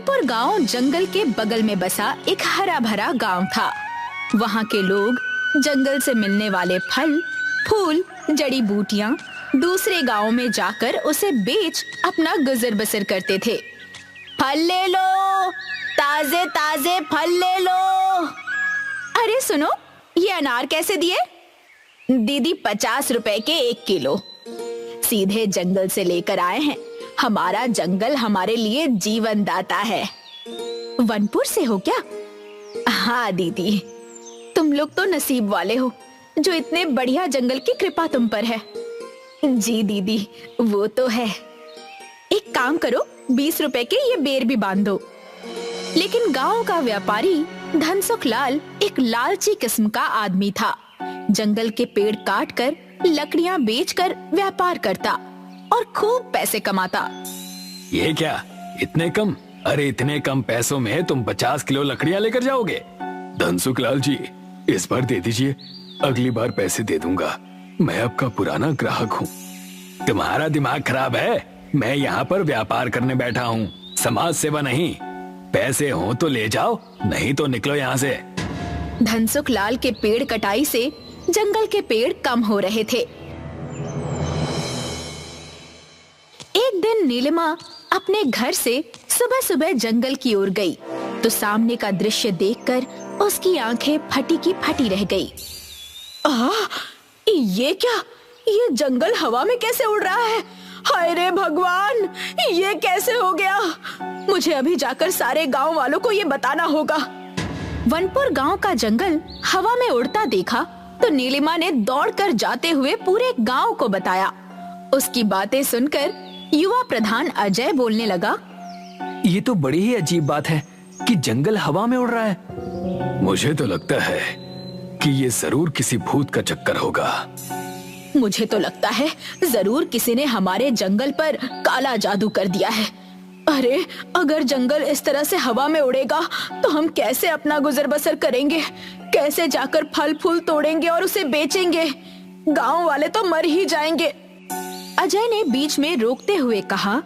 वनपुर गांव जंगल के बगल में बसा एक हरा भरा गांव था। वहां के लोग जंगल से मिलने वाले फल, फूल, जड़ी बूटियां दूसरे गांवों में जाकर उसे बेच अपना गुजर बसर करते थे। फल ले लो, ताजे ताजे फल ले लो। अरे सुनो, ये अनार कैसे दिए? दीदी 50 रुपए के 1 किलो। सीधे जंगल से लेकर आए हैं। हमारा जंगल हमारे लिए जीवन दाता है। वनपुर से हो क्या? हाँ दीदी, तुम लोग तो नसीब वाले हो जो इतने बढ़िया जंगल की कृपा तुम पर है। जी दीदी, वो तो है। एक काम करो, 20 रुपए के ये बेर भी बांध दो। लेकिन गांव का व्यापारी धनसुख लाल एक लालची किस्म का आदमी था। जंगल के पेड़ काट कर लकड़ियां बेचकर व्यापार करता और खूब पैसे कमाता। ये क्या, इतने कम? अरे इतने कम पैसों में तुम 50 किलो लकड़ियां लेकर जाओगे? धनसुख लाल जी, इस बार दे दीजिए, अगली बार पैसे दे दूंगा। मैं आपका पुराना ग्राहक हूँ। तुम्हारा दिमाग खराब है? मैं यहाँ पर व्यापार करने बैठा हूँ, समाज सेवा नहीं। पैसे हो तो ले जाओ, नहीं तो निकलो यहाँ से। धनसुख लाल के पेड़ कटाई से जंगल के पेड़ कम हो रहे थे। एक दिन नीलिमा अपने घर से सुबह सुबह जंगल की ओर गई तो सामने का दृश्य देखकर उसकी आंखें फटी की फटी रह गई। ये क्या? ये जंगल हवा में कैसे उड़ रहा है? हाय रे भगवान, ये कैसे हो गया? मुझे अभी जाकर सारे गांव वालों को ये बताना होगा। वनपुर गांव का जंगल हवा में उड़ता देखा तो नीलिमा ने दौड़कर जाते हुए पूरे गांव को बताया। उसकी बातें सुनकर युवा प्रधान अजय बोलने लगा, ये तो बड़ी ही अजीब बात है कि जंगल हवा में उड़ रहा है। मुझे तो लगता है कि ये जरूर किसी भूत का चक्कर होगा। मुझे तो लगता है जरूर किसी ने हमारे जंगल पर काला जादू कर दिया है। अरे अगर जंगल इस तरह से हवा में उड़ेगा तो हम कैसे अपना गुजर बसर करेंगे? कैसे जाकर फल फूल तोड़ेंगे और उसे बेचेंगे? गांव वाले तो मर ही जाएंगे। अजय ने बीच में रोकते हुए कहा,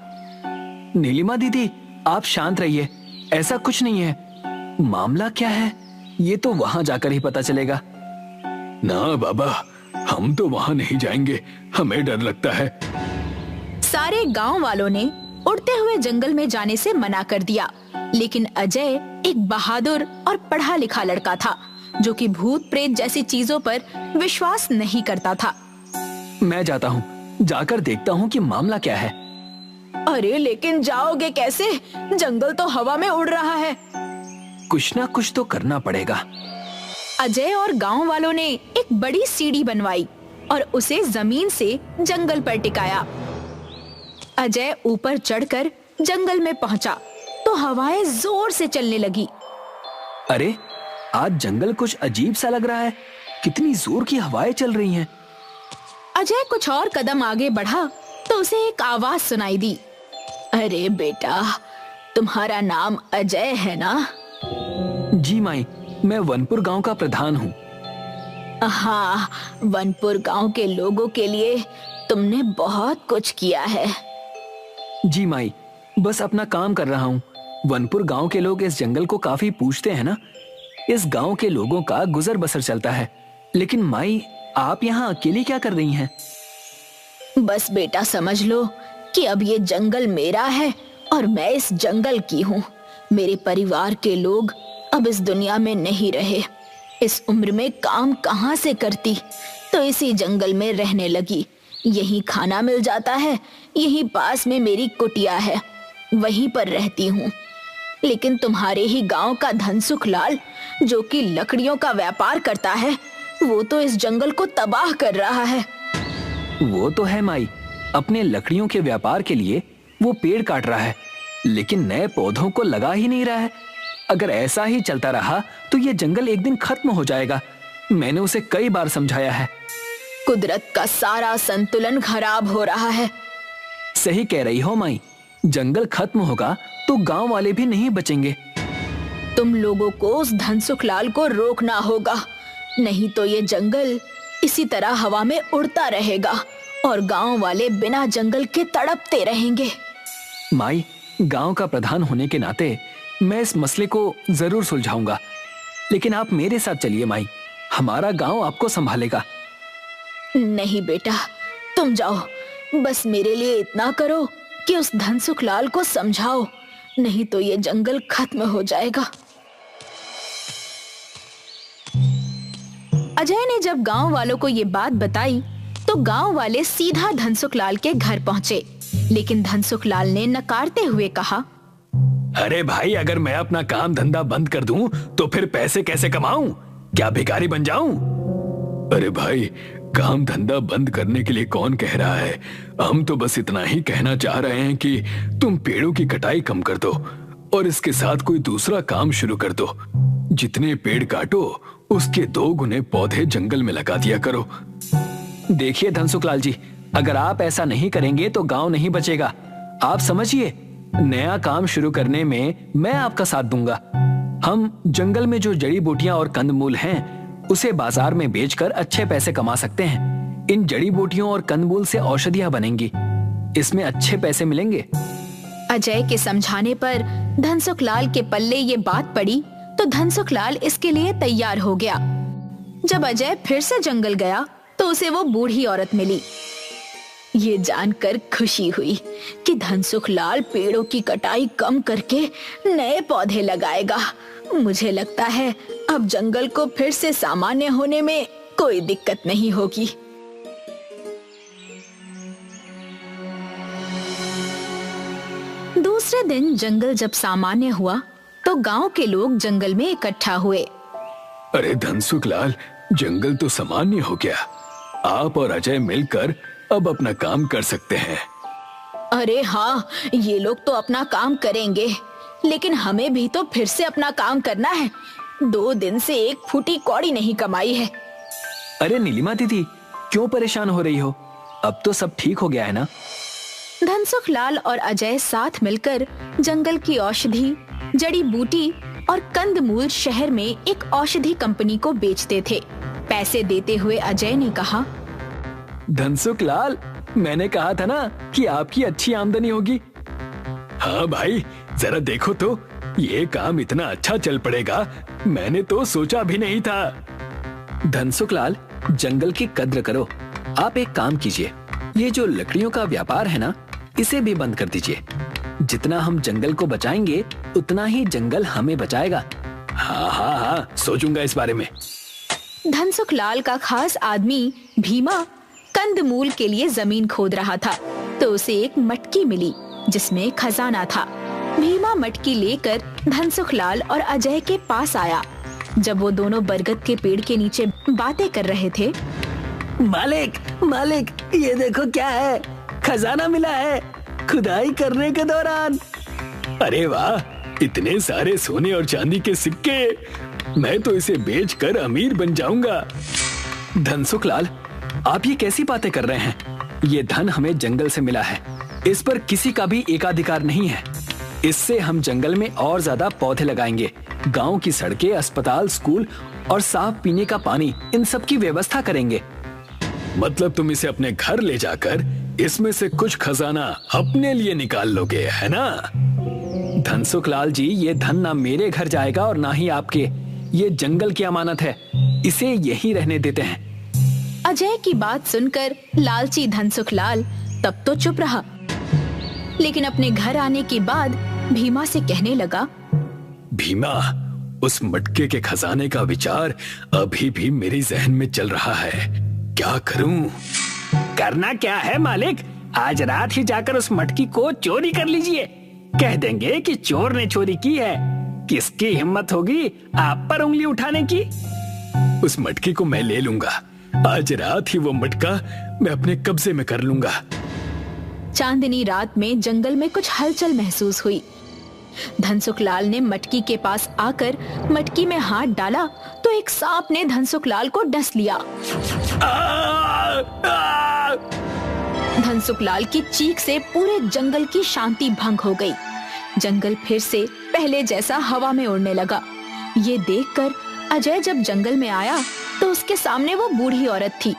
नीलिमा दीदी, आप शांत रहिए, ऐसा कुछ नहीं है। मामला क्या है ये तो वहां जाकर ही पता चलेगा। ना बाबा, हम तो वहां नहीं जाएंगे, हमें डर लगता है। सारे गांव वालों ने उड़ते हुए जंगल में जाने से मना कर दिया, लेकिन अजय एक बहादुर और पढ़ा लिखा लड़का था जो कि भूत प्रेत जैसी चीजों पर विश्वास नहीं करता था। मैं जाता हूँ, जाकर देखता हूँ कि मामला क्या है। अरे लेकिन जाओगे कैसे? जंगल तो हवा में उड़ रहा है। कुछ ना कुछ तो करना पड़ेगा। अजय और गांव वालों ने एक बड़ी सीढ़ी बनवाई और उसे जमीन से जंगल पर टिकाया। अजय ऊपर चढ़कर जंगल में पहुंचा तो हवाएं जोर से चलने लगी। अरे आज जंगल कुछ अजीब सा लग रहा है, कितनी जोर की हवाएं चल रही हैं। अजय कुछ और कदम आगे बढ़ा तो उसे एक आवाज सुनाई दी। अरे बेटा, तुम्हारा नाम अजय है ना? जी माई, मैं वनपुर गांव का प्रधान हूँ। हाँ, वनपुर गांव के लोगों के लिए तुमने बहुत कुछ किया है। जी माई, बस अपना काम कर रहा हूँ। वनपुर गांव के लोग इस जंगल को काफी पूजते हैं ना, इस गांव के लोगों का गुजर बसर चलता है। लेकिन माई, आप यहाँ अकेली क्या कर रही हैं? बस बेटा समझ लो कि अब ये जंगल मेरा है और मैं इस जंगल की हूँ। मेरे परिवार के लोग अब इस दुनिया में नहीं रहे। इस उम्र में काम कहाँ से करती, तो इसी जंगल में रहने लगी। यहीं खाना मिल जाता है, यहीं पास में मेरी कुटिया है, वहीं पर रहती हूँ। लेकिन तुम्हारे ही गांव का धनसुख लाल, जो कि लकड़ियों का व्यापार करता है, वो तो इस जंगल को तबाह कर रहा है। वो तो है माई, अपने लकड़ियों के व्यापार के लिए वो पेड़ काट रहा है, लेकिन नए पौधों को लगा ही नहीं रहा है। अगर ऐसा ही चलता रहा तो ये जंगल एक दिन खत्म हो जाएगा। मैंने उसे कई बार समझाया है। कुदरत का सारा संतुलन खराब हो रहा है। सही कह रही हो माई, जंगल खत्म होगा तो गांव वाले भी नहीं बचेंगे। तुम लोगों को उस धनसुख लाल को रोकना होगा, नहीं तो ये जंगल इसी तरह हवा में उड़ता रहेगा और गांव वाले बिना जंगल के तड़पते रहेंगे। माई, गांव का प्रधान होने के नाते मैं इस मसले को जरूर सुलझाऊंगा, लेकिन आप मेरे साथ चलिए माई, हमारा गांव आपको संभालेगा। नहीं बेटा, तुम जाओ, बस मेरे लिए इतना करो कि उस धनसुख लाल को समझाओ, नहीं तो ये जंगल खत्म हो जाएगा। अजय ने जब गांव वालों को ये बात बताई तो गांव वाले सीधा धनसुख लाल के घर पहुंचे, लेकिन धनसुख लाल ने नकारते हुए कहा, अरे भाई, अगर मैं अपना काम धंधा बंद कर दूं तो फिर पैसे कैसे कमाऊं? क्या भिखारी बन जाऊं? अरे भाई, काम धंधा बंद करने के लिए कौन कह रहा है? हम तो बस इतना ही कहना चाह रहे हैं कि तुम पेड़ों की कटाई कम कर दो और इसके साथ कोई दूसरा काम शुरू कर दो। जितने पेड़ काटो उसके 2 गुने पौधे जंगल में लगा दिया करो। देखिए धनसुख लाल जी, अगर आप ऐसा नहीं करेंगे तो गांव नहीं बचेगा। आप समझिए, नया काम शुरू करने में मैं आपका साथ दूंगा। हम जंगल में जो जड़ी बूटियां और कंदमूल हैं उसे बाजार में बेचकर अच्छे पैसे कमा सकते हैं। इन जड़ी बूटियों और कंदमूल से औषधियां बनेंगी, इसमें अच्छे पैसे मिलेंगे। अजय के समझाने पर धनसुख लाल के पल्ले ये बात पड़ी तो धनसुख लाल इसके लिए तैयार हो गया। जब अजय फिर से जंगल गया तो उसे वो बूढ़ी औरत मिली। ये जानकर खुशी हुई कि धनसुख लाल पेड़ों की कटाई कम करके नए पौधे लगाएगा। मुझे लगता है अब जंगल को फिर से सामान्य होने में कोई दिक्कत नहीं होगी। दूसरे दिन जंगल जब सामान्य हुआ तो गांव के लोग जंगल में इकट्ठा हुए। अरे धनसुख लाल, जंगल तो सामान्य हो गया। आप और अजय मिलकर अब अपना काम कर सकते हैं। अरे हाँ, ये लोग तो अपना काम करेंगे, लेकिन हमें भी तो फिर से अपना काम करना है। 2 दिन से एक फूटी कौड़ी नहीं कमाई है। अरे नीलिमा दीदी, क्यों परेशान हो रही हो? अब तो सब ठीक हो गया है ना? धनसुख लाल और अजय साथ मिलकर जंगल की औषधि, जड़ी बूटी और कंदमूल शहर में एक औषधि कंपनी को बेचते थे। पैसे देते हुए अजय ने कहा, धनसुख लाल, मैंने कहा था ना कि आपकी अच्छी आमदनी होगी। हाँ भाई, जरा देखो तो, ये काम इतना अच्छा चल पड़ेगा, मैंने तो सोचा भी नहीं था। धनसुख लाल, जंगल की कद्र करो। आप एक काम कीजिए, ये जो लकड़ियों का व्यापार है ना, इसे भी बंद कर दीजिए। जितना हम जंगल को बचाएंगे उतना ही जंगल हमें बचाएगा। हाँ हाँ हाँ, सोचूंगा इस बारे में। धनसुख लाल का खास आदमी भीमा कंदमूल के लिए जमीन खोद रहा था तो उसे एक मटकी मिली जिसमें खजाना था। भीमा मटकी लेकर धनसुख लाल और अजय के पास आया। जब वो दोनों बरगद के पेड़ के नीचे बातें कर रहे थे, मालिक, मालिक, ये देखो क्या है, खजाना मिला है खुदाई करने के दौरान। अरे वाह, इतने सारे सोने और चांदी के सिक्के, मैं तो इसे बेचकर अमीर बन जाऊंगा। धनसुख लाल, आप ये कैसी बातें कर रहे हैं? ये धन हमें जंगल से मिला है, इस पर किसी का भी एकाधिकार नहीं है। इससे हम जंगल में और ज्यादा पौधे लगाएंगे, गांव की सड़कें, अस्पताल, स्कूल और साफ पीने का पानी, इन सब की व्यवस्था करेंगे। मतलब तुम इसे अपने घर ले जाकर इसमें से कुछ खजाना अपने लिए निकाल लोगे, है ना? धनसुख लाल जी, ये धन ना मेरे घर जाएगा और ना ही आपके। ये जंगल की अमानत है, इसे यहीं रहने देते हैं। अजय की बात सुनकर लालची धनसुख लाल तब तो चुप रहा, लेकिन अपने घर आने के बाद भीमा से कहने लगा, भीमा, उस मटके के खजाने का विचार अभी भी मेरे जहन में चल रहा है। क्या करूं? करना क्या है मालिक, आज रात ही जाकर उस मटकी को चोरी कर लीजिए। कह देंगे कि चोर ने चोरी की है। किसकी हिम्मत होगी आप पर उंगली उठाने की? उस मटकी को मैं ले लूंगा। आज रात ही वो मटका मैं अपने कब्जे में कर लूंगा। चांदनी रात में जंगल में कुछ हलचल महसूस हुई। धनसुख लाल ने मटकी के पास आकर मटकी में हाथ डाला तो एक सांप ने धनसुख लाल को डस लिया। धनसुख लाल की चीख से पूरे जंगल की शांति भंग हो गई। जंगल फिर से पहले जैसा हवा में उड़ने लगा। ये देखकर अजय जब जंगल में आया तो उसके सामने वो बूढ़ी औरत थी।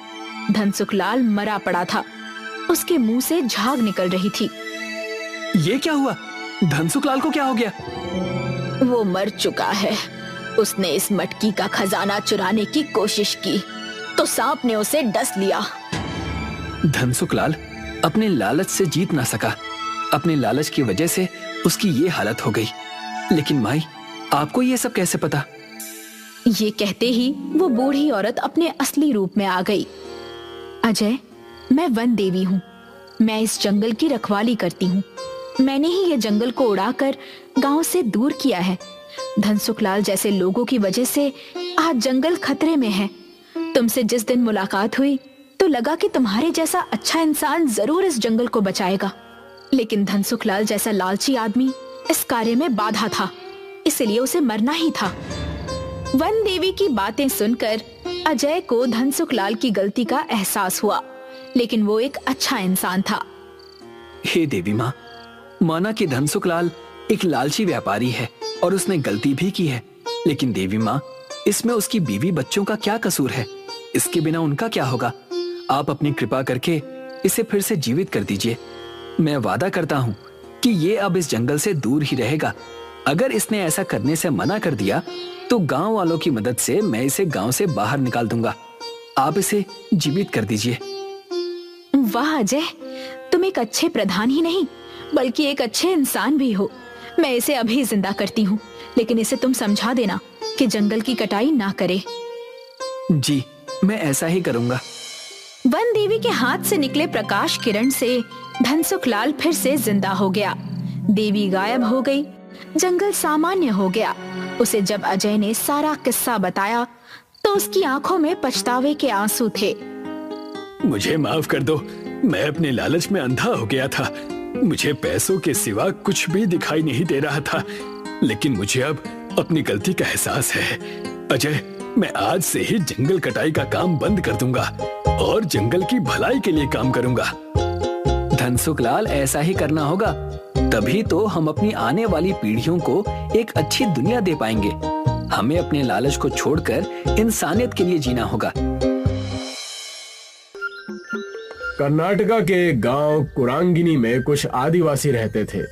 धनसुख लाल मरा पड़ा था, उसके मुंह से झाग निकल रही थी। ये क्या हुआ? धनसुख लाल को क्या हो गया? वो मर चुका है। उसने इस मटकी का खजाना चुराने की कोशिश की तो सांप ने उसे डस लिया। धनसुखलाल अपने लालच से जीत ना सका। अपने लालच की वजह से उसकी ये हालत हो गई। लेकिन माई, आपको ये सब कैसे पता? ये कहते ही वो बूढ़ी औरत अपने असली रूप में आ गई। अजय, मैं वन देवी हूँ। मैं इस जंगल की रखवाली करती हूँ। मैंने ही ये जंगल को उड़ाकर गांव से दूर किया है। धनसुखलाल जैसे लोगों की वजह से आज जंगल खतरे में है। तुमसे जिस दिन मुलाकात हुई तो लगा कि तुम्हारे जैसा अच्छा इंसान जरूर इस जंगल को बचाएगा, लेकिन धनसुखलाल जैसा लालची आदमी इस कार्य में बाधा था, इसलिए उसे मरना ही था। वन देवी की बातें सुनकर अजय को धनसुखलाल की गलती का एहसास हुआ, लेकिन वो एक अच्छा इंसान था। हे देवी माँ, माना कि धनसुखलाल एक लालची व्यापारी है और उसने गलती भी की है, लेकिन देवी माँ, इसमें उसकी बीवी बच्चों का क्या कसूर है? इसके बिना उनका क्या होगा? आप अपनी कृपा करके इसे फिर से जीवित कर दीजिए। मैं वादा करता हूँ कि ये अब इस जंगल से दूर ही रहेगा। अगर इसने ऐसा करने से मना कर दिया तो गांव वालों की मदद से मैं इसे गांव से बाहर निकाल दूंगा। आप इसे जीवित कर दीजिए। वाह अजय, तुम एक अच्छे प्रधान ही नहीं बल्कि एक अच्छे इंसान भी हो। मैं इसे अभी जिंदा करती हूँ, लेकिन इसे तुम समझा देना कि जंगल की कटाई ना करे। जी, मैं ऐसा ही करूंगा। वन देवी के हाथ से निकले प्रकाश किरण से धनसुखलाल फिर से जिंदा हो गया। देवी गायब हो गई। जंगल सामान्य हो गया। उसे जब अजय ने सारा किस्सा बताया तो उसकी आंखों में पछतावे के आंसू थे। मुझे माफ कर दो, मैं अपने लालच में अंधा हो गया था। मुझे पैसों के सिवा कुछ भी दिखाई नहीं दे रहा था, लेकिन मुझे अब अपनी गलती का एहसास है। अजय, मैं आज से ही जंगल कटाई का काम बंद कर दूंगा और जंगल की भलाई के लिए काम करूंगा। धनसुखलाल, ऐसा ही करना होगा, तभी तो हम अपनी आने वाली पीढ़ियों को एक अच्छी दुनिया दे पाएंगे। हमें अपने लालच को छोड़कर इंसानियत के लिए जीना होगा। कर्नाटका के गांव कुरांगिनी में कुछ आदिवासी रहते थे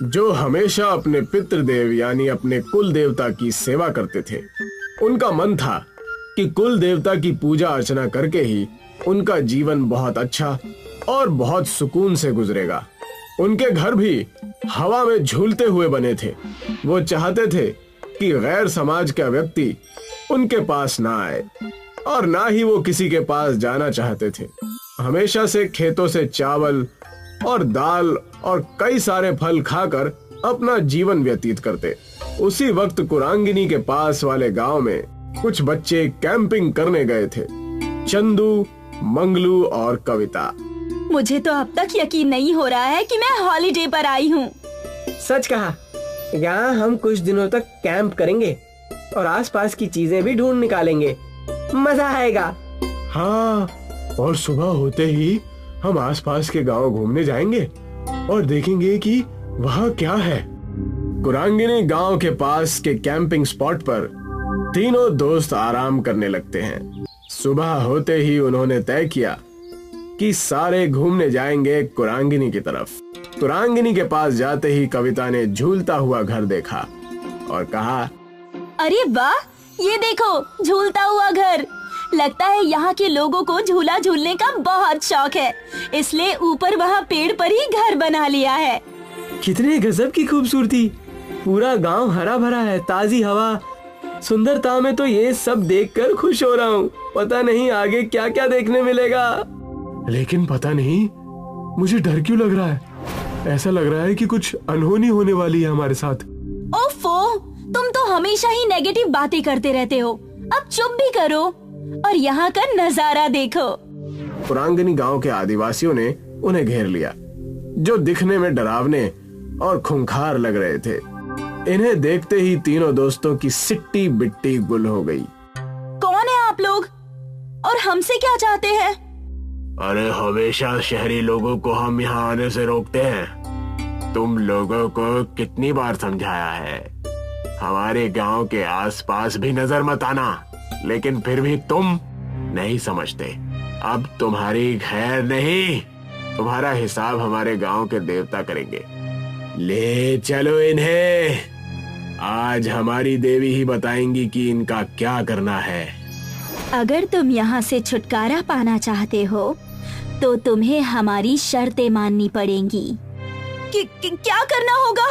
जो हमेशा अपने पितृदेव यानी अपने कुल देवता की सेवा करते थे। उनका मन था कि कुल देवता की पूजा अर्चना करके ही उनका जीवन बहुत अच्छा और बहुत सुकून से गुजरेगा। उनके घर भी हवा में झूलते हुए बने थे। वो चाहते थे कि गैर समाज का व्यक्ति उनके पास ना आए और ना ही वो किसी के पास जाना चाहते थे। हमेशा से खेतों से चावल और दाल और कई सारे फल खाकर अपना जीवन व्यतीत करते। उसी वक्त कुरांगिनी के पास वाले गांव में कुछ बच्चे कैंपिंग करने गए थे। चंदू, मंगलू और कविता। मुझे तो अब तक यकीन नहीं हो रहा है कि मैं हॉलिडे पर आई हूँ। सच कहा, यहाँ हम कुछ दिनों तक कैंप करेंगे और आसपास की चीजें भी ढूंढ निकालेंगे। मजा आएगा। हाँ, और सुबह होते ही हम आसपास के गांव घूमने जाएंगे और देखेंगे कि वहाँ क्या है। कुरांगिनी गांव के पास के कैंपिंग स्पॉट पर तीनों दोस्त आराम करने लगते हैं। सुबह होते ही उन्होंने तय किया कि सारे घूमने जाएंगे कुरांगिनी की तरफ। कुरांगिनी के पास जाते ही कविता ने झूलता हुआ घर देखा और कहा, अरे वाह, ये देखो झूलता हुआ घर। लगता है यहाँ के लोगों को झूला झूलने का बहुत शौक है, इसलिए ऊपर वहाँ पेड़ पर ही घर बना लिया है। कितने गजब की खूबसूरती। पूरा गांव हरा भरा है, ताजी हवा, सुंदरता में तो ये सब देखकर खुश हो रहा हूँ। पता नहीं आगे क्या क्या देखने मिलेगा। लेकिन पता नहीं मुझे डर क्यों लग रहा है। ऐसा लग रहा है कि कुछ अनहोनी होने वाली है हमारे साथ। ओफो, तुम तो हमेशा ही नेगेटिव बातें करते रहते हो। अब चुप भी करो और यहाँ का नजारा देखो। कुरांगिनी गांव के आदिवासियों ने उन्हें घेर लिया, जो दिखने में डरावने और खूंखार लग रहे थे। इन्हें देखते ही तीनों दोस्तों की सिट्टी बिट्टी गुल हो गई। कौन है आप लोग और हमसे क्या चाहते हैं? अरे, हमेशा शहरी लोगों को हम यहाँ आने से रोकते हैं। तुम लोगों को कितनी बार समझाया है, हमारे गांव के आसपास भी नजर मत आना, लेकिन फिर भी तुम नहीं समझते। अब तुम्हारी खैर नहीं, तुम्हारा हिसाब हमारे गांव के देवता करेंगे। ले चलो इन्हें। आज हमारी देवी ही बताएंगी कि इनका क्या करना है। अगर तुम यहाँ से छुटकारा पाना चाहते हो तो तुम्हें हमारी शर्तें माननी पड़ेंगी। क्या करना होगा?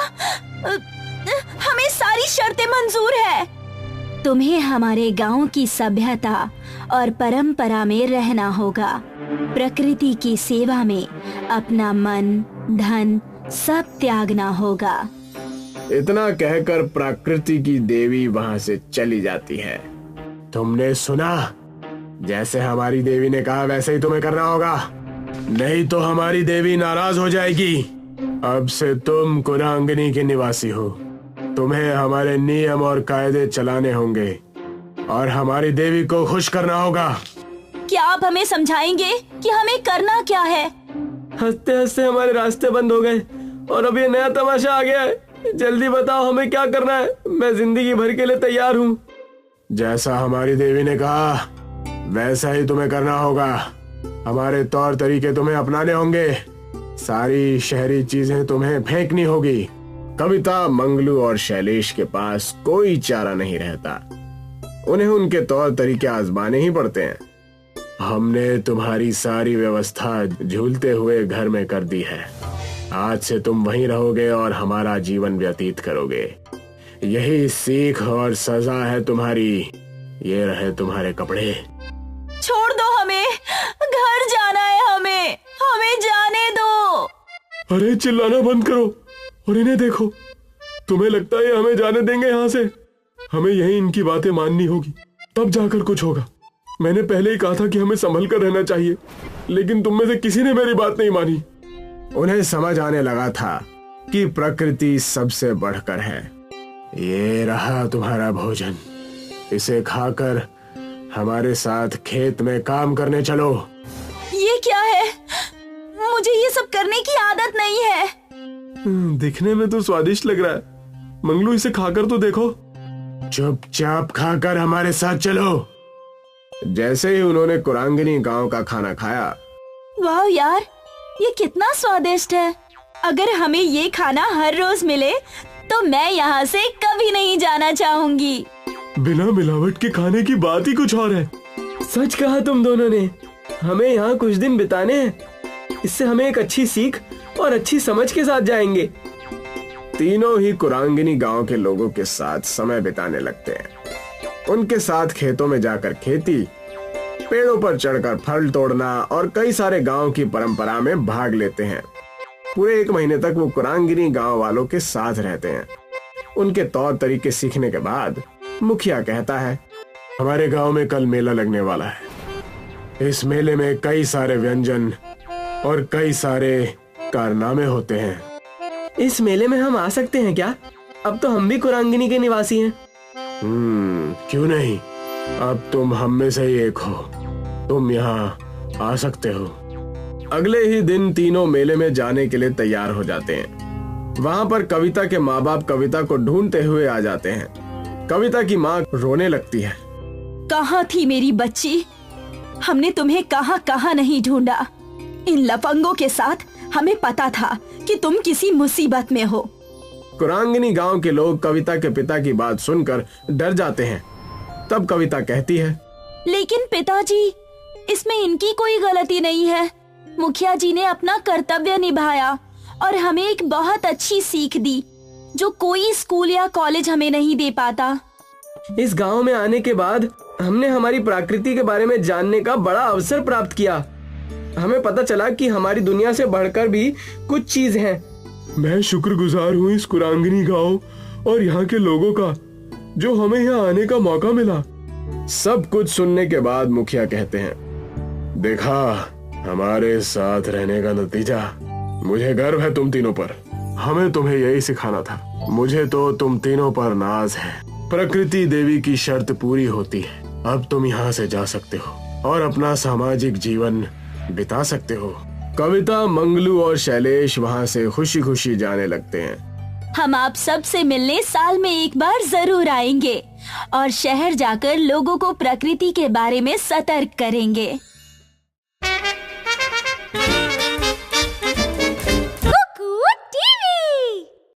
हमें सारी शर्तें मंजूर है। तुम्हें हमारे गांव की सभ्यता और परंपरा में रहना होगा। प्रकृति की सेवा में अपना मन, धन सब त्यागना होगा। इतना कहकर प्रकृति की देवी वहां से चली जाती है। तुमने सुना? जैसे हमारी देवी ने कहा वैसे ही तुम्हें करना होगा, नहीं तो हमारी देवी नाराज हो जाएगी। अब से तुम कुरांगिनी के निवासी हो। तुम्हें हमारे नियम और कायदे चलाने होंगे और हमारी देवी को खुश करना होगा। क्या आप हमें समझाएंगे कि हमें करना क्या है? हंसते हंसते हमारे रास्ते बंद हो गए और अब ये नया तमाशा आ गया है। जल्दी बताओ हमें क्या करना है। मैं जिंदगी भर के लिए तैयार हूँ। जैसा हमारी देवी ने कहा वैसा ही तुम्हें करना होगा। हमारे तौर तरीके तुम्हें अपनाने होंगे। सारी शहरी चीजें तुम्हें फेंकनी होगी। कविता, मंगलू और शैलेश के पास कोई चारा नहीं रहता। उन्हें उनके तौर तरीके आजमाने ही पड़ते हैं। हमने तुम्हारी सारी व्यवस्था झूलते हुए घर में कर दी है। आज से तुम वहीं रहोगे और हमारा जीवन व्यतीत करोगे। यही सीख और सजा है तुम्हारी। ये रहे तुम्हारे कपड़े। छोड़ दो हमें, घर जाना है हमें जाने दो। अरे चिल्लाना बंद करो और इन्हें देखो। तुम्हें लगता है हमें जाने देंगे यहाँ से? हमें यही इनकी बातें माननी होगी, तब जाकर कुछ होगा। मैंने पहले ही कहा था कि हमें संभल कर रहना चाहिए, लेकिन तुम में से किसी ने मेरी बात नहीं मानी। उन्हें समझ आने लगा था कि प्रकृति सबसे बढ़कर है। ये रहा तुम्हारा भोजन। इसे खाकर हमारे साथ खेत में काम करने चलो। ये क्या है? मुझे ये सब करने की आदत नहीं है। दिखने में तो स्वादिष्ट लग रहा है। मंगलू, इसे खाकर तो देखो। चुपचाप खाकर हमारे साथ चलो। जैसे ही उन्होंने कुरांगिनी गांव का खाना खाया, वाह यार, ये कितना स्वादिष्ट है। अगर हमें ये खाना हर रोज मिले तो मैं यहाँ से कभी नहीं जाना चाहूंगी। बिना मिलावट के खाने की बात ही कुछ और है। सच कहा तुम दोनों ने। हमें यहाँ कुछ दिन बिताने हैं। इससे हमें एक अच्छी सीख और अच्छी समझ के साथ जाएंगे। तीनों ही कुरांगिनी गांव के लोगों के साथ समय बिताने लगते हैं। उनके साथ खेतों में जाकर खेती, पेड़ों पर चढ़कर फल तोड़ना और कई सारे गांव की परंपरा में भाग लेते हैं। पूरे 1 महीने तक वो कुरांगिनी गांव वालों के साथ रहते हैं। उनके तौर तरीके सीखने के बाद मुखिया कहता है, हमारे गांव में कल मेला लगने वाला है। इस मेले में कई सारे व्यंजन और कई सारे कारनामे होते हैं। इस मेले में हम आ सकते हैं क्या? अब तो हम भी कुरांगिनी के निवासी हैं। क्यों नहीं? अब तुम हम में से ही एक हो। तुम यहाँ आ सकते हो। अगले ही दिन तीनों मेले में जाने के लिए तैयार हो जाते हैं। वहाँ पर कविता के माँ बाप कविता को ढूंढते हुए आ जाते हैं। कविता की माँ रोने लगती है। कहाँ थी मेरी बच्ची? हमने तुम्हें कहाँ कहाँ नहीं ढूंढा। इन लफंगों के साथ हमें पता था कि तुम किसी मुसीबत में हो। कुरांगिनी गांव के लोग कविता के पिता की बात सुनकर डर जाते हैं। तब कविता कहती है, लेकिन पिताजी, इसमें इनकी कोई गलती नहीं है। मुखिया जी ने अपना कर्तव्य निभाया और हमें एक बहुत अच्छी सीख दी जो कोई स्कूल या कॉलेज हमें नहीं दे पाता। इस गांव में आने के बाद हमने हमारी प्रकृति के बारे में जानने का बड़ा अवसर प्राप्त किया। हमें पता चला कि हमारी दुनिया से बढ़कर भी कुछ चीज है। मैं शुक्रगुजार हूँ इस कुरांगिनी गांव और यहाँ के लोगों का जो हमें यहाँ आने का मौका मिला। सब कुछ सुनने के बाद मुखिया कहते हैं, देखा हमारे साथ रहने का नतीजा। मुझे गर्व है तुम तीनों पर। हमें तुम्हें यही सिखाना था। मुझे तो तुम तीनों पर नाज है। प्रकृति देवी की शर्त पूरी होती है। अब तुम यहाँ से जा सकते हो और अपना सामाजिक जीवन बिता सकते हो। कविता, मंगलू और शैलेश वहाँ से खुशी खुशी जाने लगते हैं। हम आप सब से मिलने साल में एक बार जरूर आएंगे और शहर जाकर लोगों को प्रकृति के बारे में सतर्क करेंगे।